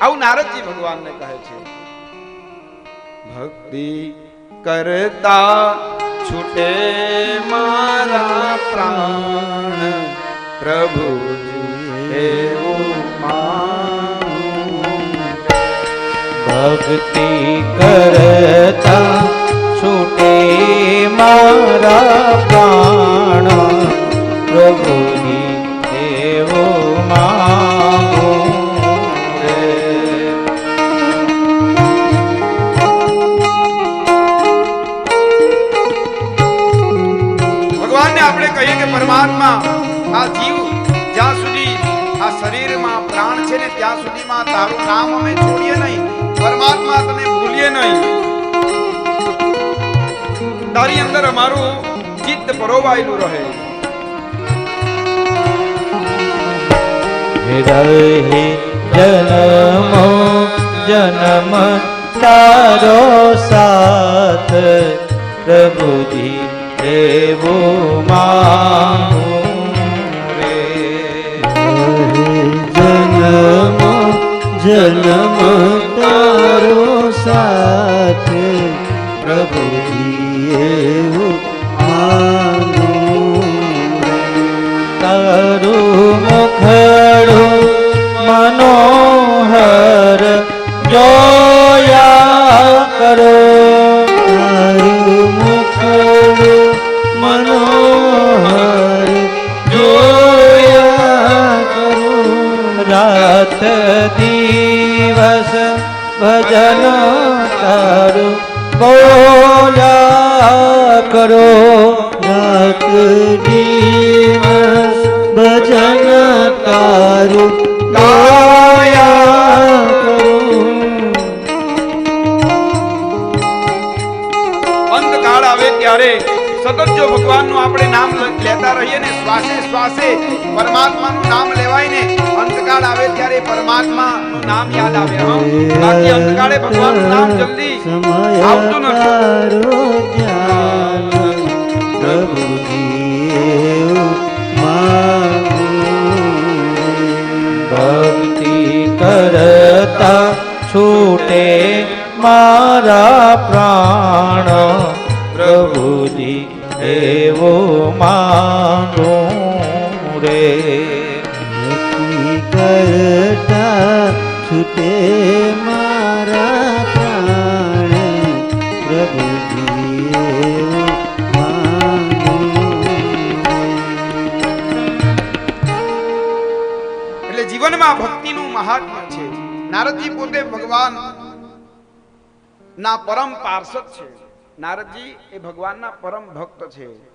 આવું નારદજી ભગવાનને કહે છે. ભક્તિ કરતા છૂટે મારા પ્રાણ, પ્રભુજી એવું માનું. ભક્તિ કરતા છૂટે મારા પ્રાણ, પ્રભુજી એવું માનું રે. ભગવાનને આપણે કહીએ કે પરમાત્મા, આ જીવ જ્યાં સુધી આ શરીરમાં પ્રાણ છે ને ત્યાં સુધીમાં તારું નામ અમે છોડીએ નહીં, પરમાત્મા તને ભૂલીએ નહીં. તારી અંદર અમારું ચિત્ત પરોવાયેલું રહે. રહે જન્મો જન્મ તારો સાથ, પ્રભુજી એવું માનું રે. જન્મો જન્મ તારો સાથ, પ્રભુજી એવું માનું. તારું મુખડું મનોહર જોયા કરો, તારું મુખડું મનોહર જોયા કરું. રાત દિવસ ભજન તારું બોલ્યા કરો. રાત દિવસ ભજન તારું ગાયા કરું. અંતકાળ આવે ત્યારે સતત જો ભગવાનનું આપણે નામ લેતા રહીએ ને, શ્વાસે શ્વાસે પરમાત્માનું નામ લેવાય ને, અંતકાળ આવે ત્યારે પરમાત્માનું નામ યાદ આવે. બાકી અંતકાળે ભગવાનનું નામ જલ્દી આવતું નથી. તારો ધ્યાન, પ્રભુજી એવું માનું. ભક્તિ કરતા છૂટે મારા પ્રાણ, પ્રભુજી એવું માનું રે. ભક્તિ કરતા છૂટે મારા પ્રાણ, પ્રભુજી એવું માનું. એટલે જીવનમાં ભક્તિનું મહાત્મ્ય છે. નારદજી પોતે ભગવાન ના પરમ પાર્ષદ છે. નારદજી એ ભગવાનના પરમ ભક્ત છે.